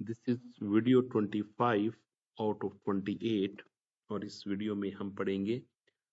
This is video 25 out of 28 और इस video में हम पढ़ेंगे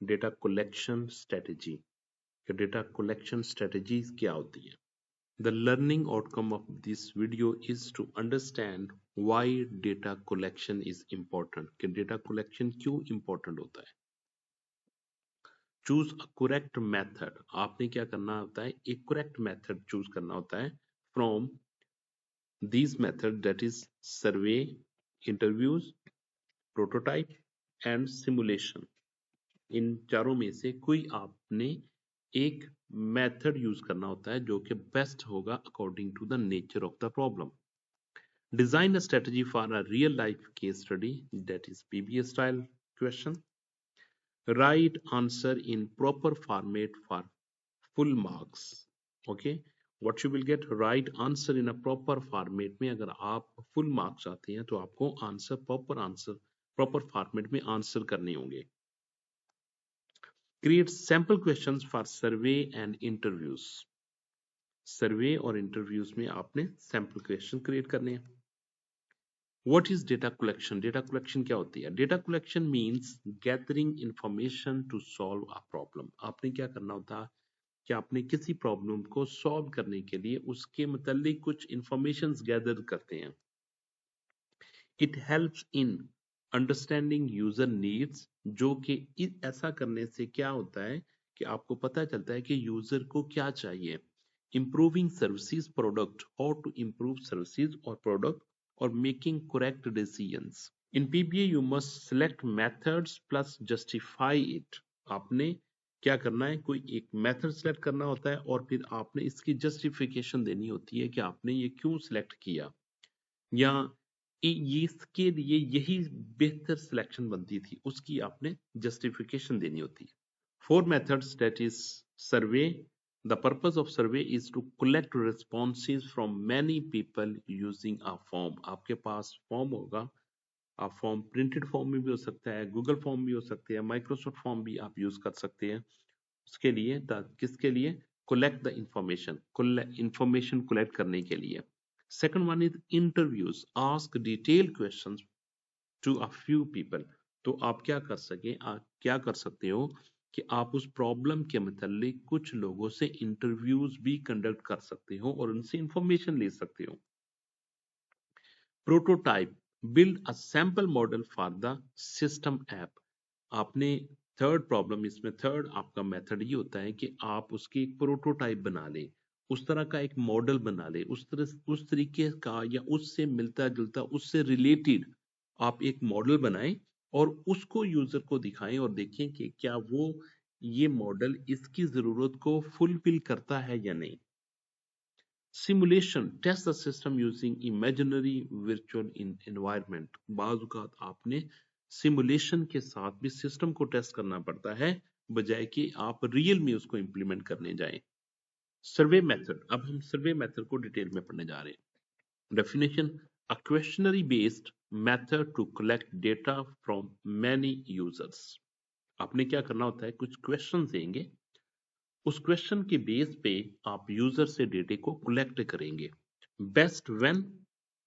data collection strategy. Data collection strategies क्या होती है? The learning outcome of this video is to understand why data collection is important. कि data collection क्यों important होता है? Choose a correct method. आपने क्या करना होता है? एक correct method choose करना होता है from these methods, that is survey, interviews, prototype and simulation. इन चारों में से कोई आपने एक मेथड यूज करना होता है जो कि बेस्ट होगा according to the nature of the problem. Design a strategy for a real life case study, that is PBA style question. Write answer in proper format for full marks. Okay, what you will get, write answer in a proper format में अगर आप full marks आते हैं तो आपको answer proper format में answer करने होंगे. Create sample questions for survey and interviews. सर्वे और इंटरव्यूज में आपने सैंपल क्वेश्चन क्रिएट करने हैं. What is data collection? Data collection क्या होती है? Data collection means gathering information to solve a problem. आपने क्या करना होता है कि आपने किसी प्रॉब्लम को सॉल्व करने के लिए उसके मतलब कुछ इंफॉर्मेशन गैदर करते हैं. It helps in understanding user needs, जो कि ऐसा करने से क्या होता है कि आपको पता चलता है कि यूजर को क्या चाहिए. Improving services product, how to improve services or product or making correct decisions. In PBA you must select methods plus justify it. आपने क्या करना है, कोई एक मेथड सेलेक्ट करना होता है और फिर आपने इसकी जस्टिफिकेशन देनी होती है कि आपने ये क्यों सिलेक्ट किया या ये इसके लिए यही बेहतर सिलेक्शन बनती थी, उसकी आपने जस्टिफिकेशन देनी होती है. 4 methods, that is survey. The purpose of survey is to collect responses from many people using a form. आपके पास फॉर्म होगा, आप फॉर्म प्रिंटेड फॉर्म में भी हो सकता है, गूगल फॉर्म भी हो सकते हैं, माइक्रोसॉफ्ट फॉर्म भी आप यूज कर सकते हैं. उसके लिए किसके लिए? Collect the information, information collect करने के लिए. Second one is interviews. Ask detail questions to a few people. तो आप क्या कर सकते हो कि आप उस प्रॉब्लम के मतलब कुछ लोगों से इंटरव्यूज भी कंडक्ट कर सकते हो और उनसे इंफॉर्मेशन ले सकते हो. Prototype. Build a sample model for the system app. आपने थर्ड प्रॉब्लम, इसमें थर्ड आपका मेथड ये होता है कि आप उसकी एक प्रोटोटाइप बना ले, उस तरह का एक मॉडल बना ले, उस तरीके का या उससे मिलता जुलता, उससे रिलेटेड आप एक मॉडल बनाएं और उसको यूजर को दिखाएं और देखें कि क्या वो ये मॉडल इसकी जरूरत को फुलफिल करता है या नहीं. Simulation. Test the system using imaginary virtual environment. बाज़ औक़ात आपने सिमुलेशन के साथ भी सिस्टम को टेस्ट करना पड़ता है बजाय कि आप रियल में उसको इंप्लीमेंट करने जाएं. Survey method. अब हम सर्वे मेथड को डिटेल में पढ़ने जा रहे हैं. Definition: a questionnaire based method to collect data from many users. आपने क्या करना होता है, कुछ क्वेश्चन देंगे, उस क्वेश्चन के बेस पे आप यूजर से डेटा को कलेक्ट करेंगे. Best when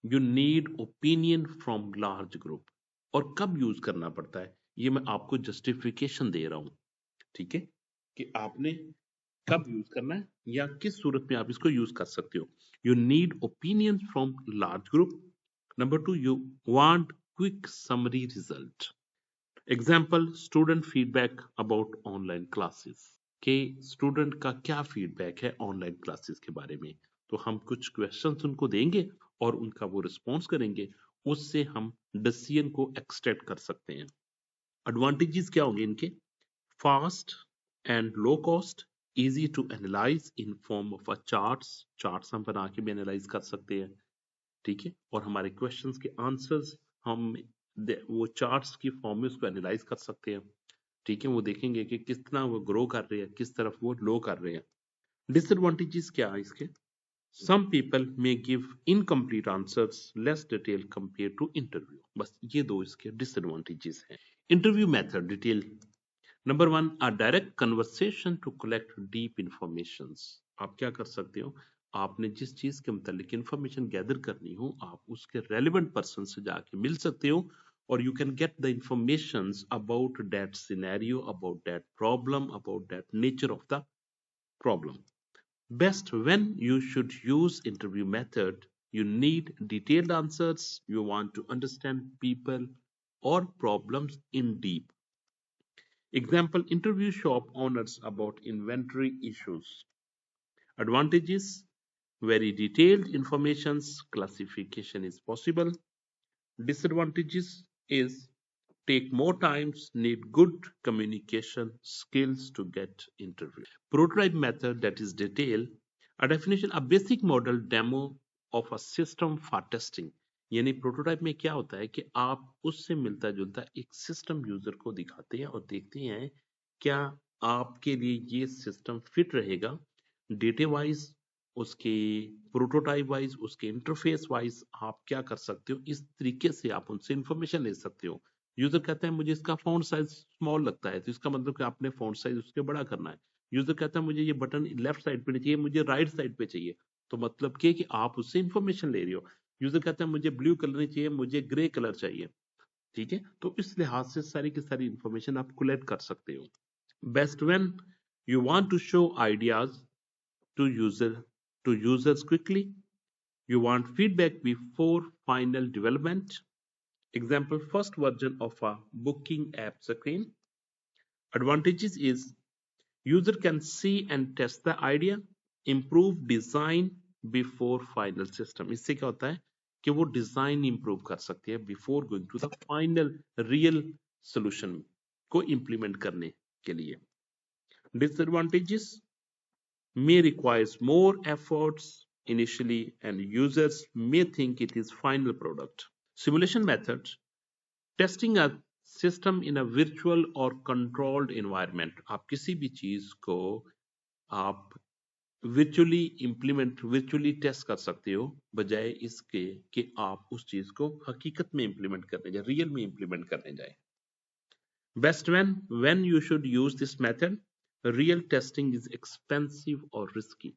you need opinion from large group. और कब यूज करना पड़ता है ये मैं आपको जस्टिफिकेशन दे रहा हूं, ठीक है, कि आपने कब यूज करना है या किस सूरत में आप इसको यूज कर सकते हो. You need opinion from large group. Number 2, you want quick summary result. Example: student feedback about online classes. के स्टूडेंट का क्या फीडबैक है ऑनलाइन क्लासेस के बारे में, तो हम कुछ क्वेश्चंस उनको देंगे और उनका वो रिस्पॉन्स करेंगे, उससे हम डिसीजन को एक्सट्रैक्ट कर सकते हैं. एडवांटेजेस क्या होंगे इनके? Fast and low cost, easy to analyse in form of a charts हम बना के भी एनालाइज कर सकते हैं, ठीक है, और हमारे क्वेश्चंस के आंसर्स हम वो चार्ट्स की फॉर्म में उसको एनालाइज कर सकते हैं, ठीक है. वो देखेंगे कि कितना वो ग्रो कर रहे हैं, किस तरफ वो लो कर रहे हैं. डिसएडवांटेजेस क्या है इसके? Some people may give incomplete answers, less detail compare to interview. बस ये दो इसके डिसएडवांटेजेस हैं. Interview method detail. Number 1, a direct conversation to collect deep information. आप क्या कर सकते हो, आपने जिस चीज के मुतालिक इंफॉर्मेशन गैदर करनी हो आप उसके रेलिवेंट पर्सन से जाके मिल सकते हो और you can get the informations about that scenario, about that problem, about that nature of the problem. Best when you should use interview method, you need detailed answers, you want to understand people or problems in deep. Example, interview shop owners about inventory issues. Advantages, very detailed informations, classification is possible. Disadvantages is take more times, need good communication skills to get interview. Prototype method, that is detail. A definition, a basic model demo of a system for testing. यानी prototype में क्या होता है कि आप उससे मिलता जुलता एक सिस्टम यूजर को दिखाते हैं और देखते हैं क्या आपके लिए ये सिस्टम फिट रहेगा डेटा वाइज, उसके प्रोटोटाइप वाइज, उसके इंटरफेस वाइज आप क्या कर सकते हो, इस तरीके से आप उनसे इंफॉर्मेशन ले सकते हो। यूजर कहता है मुझे इसका फॉन्ट साइज स्मॉल लगता है, तो इसका मतलब कि आपने फॉन्ट साइज उसके बड़ा करना है। यूजर कहता है मुझे ये बटन लेफ्ट साइड पे नहीं चाहिए, मुझे राइट साइड पे चाहिए, तो मतलब क्या कि आप उससे इंफॉर्मेशन ले रहे हो। यूजर कहता है मुझे ब्लू कलर नहीं चाहिए, मुझे ग्रे कलर चाहिए, ठीक है, तो इस लिहाज से सारी की सारी इंफॉर्मेशन आप कलेक्ट कर सकते हो। Best when you want to show ideas to users quickly, you want feedback before final development. Example, first version of a booking app screen. Advantages is user can see and test the idea, improve design before final system. इससे क्या होता है कि वो design improve कर सकती है before going to the final real solution को इंप्लीमेंट करने के लिए। Disadvantages may requires more efforts initially and users may think it is final product. Simulation methods, testing a system in a virtual or controlled environment. आप किसी भी चीज को आप virtually टेस्ट कर सकते हो बजाय इसके कि आप उस चीज को हकीकत में इंप्लीमेंट करने जाए, रियल में इंप्लीमेंट करने जाए। Best when you should use this method, real testing is expensive or risky.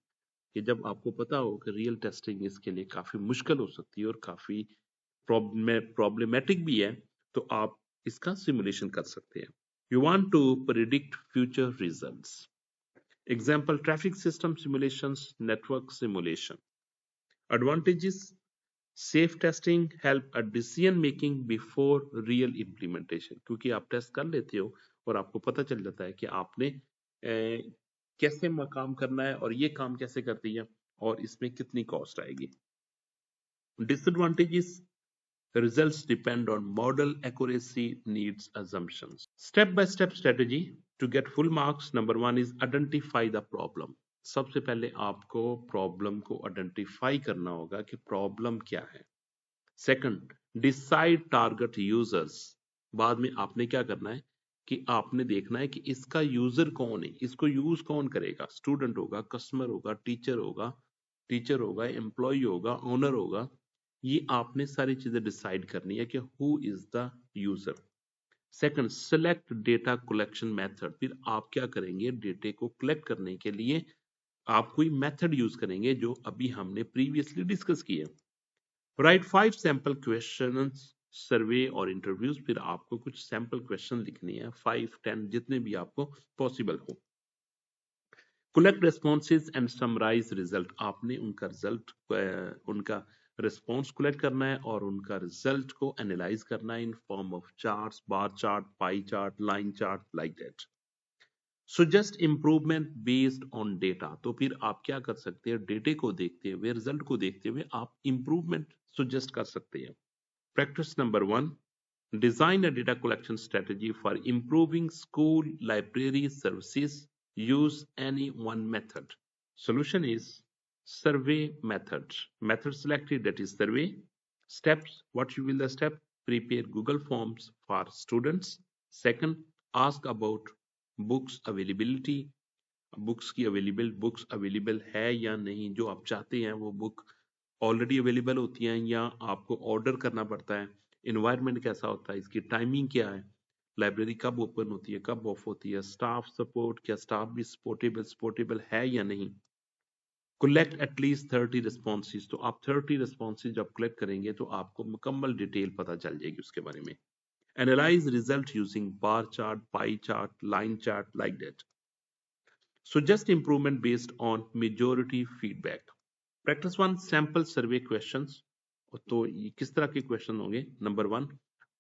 कि जब आपको पता हो कि रियल टेस्टिंग इसके लिए काफी मुश्किल हो सकती है और काफी प्रॉब्लमेटिक भी है, तो आप इसका सिमुलेशन कर सकते हैं। You want to predict future results. Example, traffic system simulations, network simulation. Advantages, safe testing help a decision making before real implementation, क्योंकि आप टेस्ट कर लेते हो और आपको पता चल जाता है कि आपने कैसे काम करना है और ये काम कैसे करती है और इसमें कितनी कॉस्ट आएगी। Disadvantages, results depend on model accuracy, needs assumptions. Step by step strategy to get full marks. Number 1 is identify the problem. सबसे पहले आपको प्रॉब्लम को आइडेंटिफाई करना होगा कि प्रॉब्लम क्या है। Second, decide target users. बाद में आपने क्या करना है कि आपने देखना है कि इसका यूजर कौन है, इसको यूज कौन करेगा। स्टूडेंट होगा, कस्टमर होगा, टीचर होगा, एम्प्लॉय होगा, ओनर होगा। ये आपने सारी चीजें डिसाइड करनी है कि who is the user. Second, select data collection method. फिर आप क्या करेंगे, डेटे को कलेक्ट करने के लिए आप कोई मेथड यूज करेंगे जो अभी हमने प्रीवियसली डिस्कस किए। राइट 5 सैंपल क्वेश्चंस, सर्वे और इंटरव्यूज। फिर आपको कुछ सैंपल क्वेश्चन लिखनी है, 5, 10 जितने भी आपको पॉसिबल हो। Collect responses and summarise result. आपने उनका रिस्पॉन्स कलेक्ट करना है और उनका रिजल्ट को एनालाइज करना है इन form of charts, bar chart, pie chart, line chart, like that. Suggest improvement based on data. तो फिर आप क्या कर सकते हैं, डेटे को देखते हुए, रिजल्ट को देखते हुए आप इम्प्रूवमेंट सुजेस्ट कर सकते हैं। Practice number 1, design a data collection strategy for improving school library services. Use any one method. Solution is survey method. Method selected, that is survey. Steps, what will the step? Prepare Google Forms for students. Second, ask about books availability. Books available है या नहीं, जो आप चाहते हैं वो book already available होती हैं या आपको ऑर्डर करना पड़ता है। इन्वायरमेंट कैसा होता है, इसकी टाइमिंग क्या है, लाइब्रेरी कब ओपन होती है, कब ऑफ होती है, स्टाफ सपोर्ट, क्या स्टाफ भी सपोर्टेबल है या नहीं। Collect at least 30 responses. तो आप 30 रिस्पॉन्सेज जब कलेक्ट करेंगे तो आपको मुकम्मल डिटेल पता चल जाएगी उसके बारे में। Analyse result using bar chart, pie chart, line chart, like that. Suggest improvement based on majority feedback. Practice 1 sample survey questions. तो ये किस तरह के क्वेश्चन होंगे? Number 1,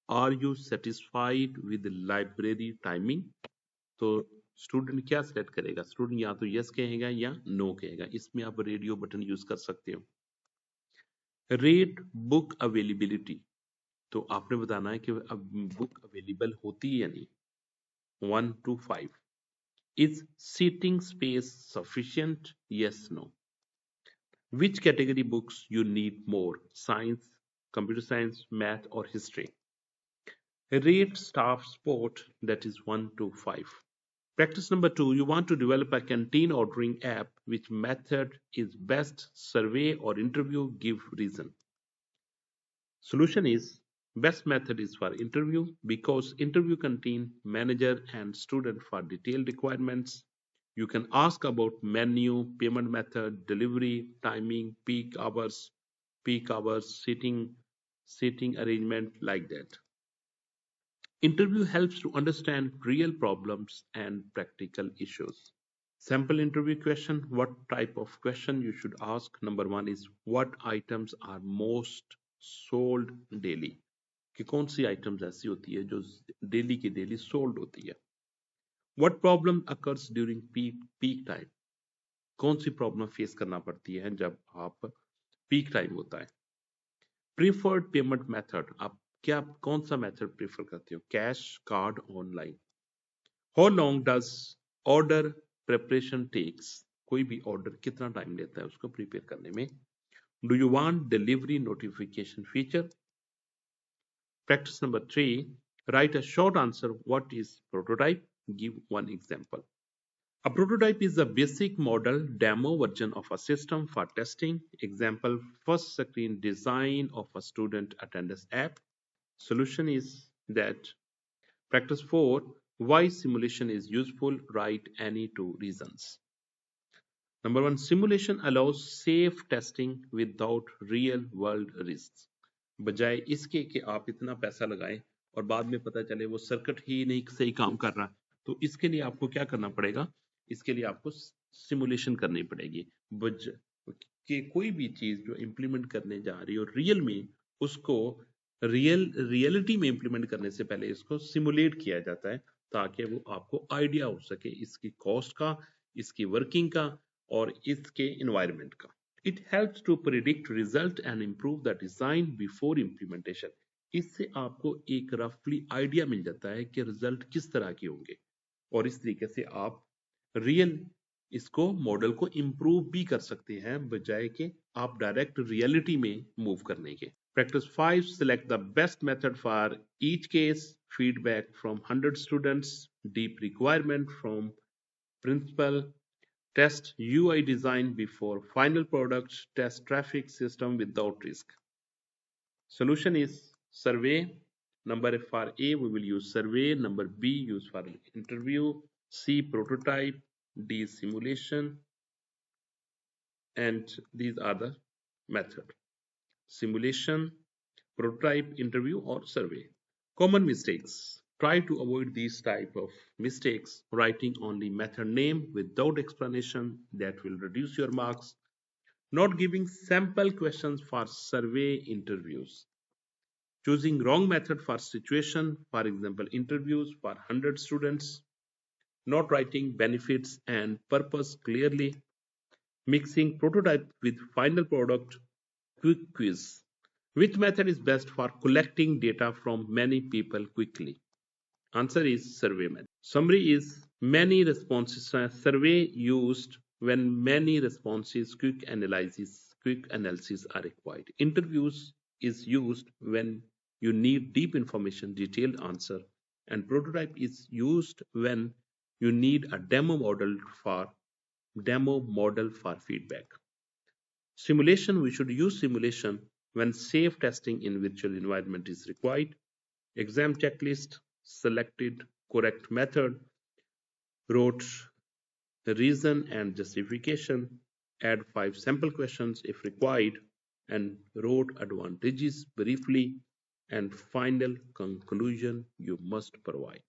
are you satisfied with library timing? तो स्टूडेंट क्या सिलेक्ट करेगा? Student या तो यस कहेगा या नो कहेगा। इसमें आप रेडियो बटन यूज कर सकते हो। रेट बुक अवेलेबिलिटी, तो आपने बताना है कि अब बुक अवेलेबल होती है या नहीं। 1 to 5, is seating space sufficient? Yes, no. Which category books you need more? Science, computer science, math, or history? Rate staff support, that is 1 to 5. Practice number 2, you want to develop a canteen ordering app. Which method is best? Survey or interview? Give reason. Solution is best method is for interview because interview contain manager and student for detailed requirements. You can ask about menu, payment method, delivery, timing, peak hours, seating arrangement, like that. Interview helps to understand real problems and practical issues. Sample interview question. What type of question you should ask? Number 1 is what items are most sold daily? कि कौन सी items ऐसी होती है जो daily की daily sold होती है। What problem occurs during peak time? कौन सी प्रॉब्लम फेस करना पड़ती है जब आप पीक टाइम होता है। प्रीफर्ड पेमेंट मेथड, आप क्या कौन सा मेथड प्रेफर करते हो? Cash, card, online. How long does order preparation takes? कोई भी ऑर्डर कितना टाइम लेता है उसको प्रिपेयर करने में। Do you want delivery notification feature? Practice number 3, write a short answer. What is prototype? Give one example. A prototype is a basic model demo version of a system for testing. Example, first screen design of a student attendance app. Solution is that. Practice 4, why simulation is useful. Write any 2 reasons. Number 1, simulation allows safe testing without real world risks. बजाय इसके कि आप इतना पैसा लगाएं और बाद में पता चले वो सर्किट ही नहीं सही काम कर रहा, तो इसके लिए आपको क्या करना पड़ेगा? इसके लिए आपको सिमुलेशन करनी पड़ेगी। कि कोई भी चीज जो इम्प्लीमेंट करने जा रही हो रियल में, उसको रियलिटी में इम्प्लीमेंट करने से पहले इसको सिमुलेट किया जाता है ताकि वो आपको आइडिया हो सके इसकी कॉस्ट का, इसकी वर्किंग का और इसके इन्वायरमेंट का। It helps to predict result and improve the design before implementation. इससे आपको एक रफली आइडिया मिल जाता है कि रिजल्ट किस तरह के होंगे और इस तरीके से आप रियल इसको मॉडल को इम्प्रूव भी कर सकते हैं बजाय कि आप डायरेक्ट रियलिटी में मूव करने के। Practice 5, select the best method for each case. Feedback from 100 students, deep requirement from principal. Test UI design before final product. Test traffic system without risk. Solution is survey. Number for A, we will use survey. Number B, use for interview. C, prototype. D, simulation. And these are the method. Simulation, prototype, interview, or survey. Common mistakes. Try to avoid these type of mistakes. Writing only method name without explanation, that will reduce your marks. Not giving sample questions for survey interviews. Choosing wrong method for situation, for example, interviews for 100 students. Not writing benefits and purpose clearly. Mixing prototype with final product. Quick quiz. Which method is best for collecting data from many people quickly? Answer is survey method. Summary is many responses. Survey used when many responses, quick analysis are required. Interviews is used when you need deep information, detailed answer. And prototype is used when you need a demo model for feedback. Simulation, we should use simulation when safe testing in virtual environment is required. Exam checklist, selected correct method, wrote the reason and justification, add 5 sample questions if required, and wrote advantages briefly, and final conclusion you must provide.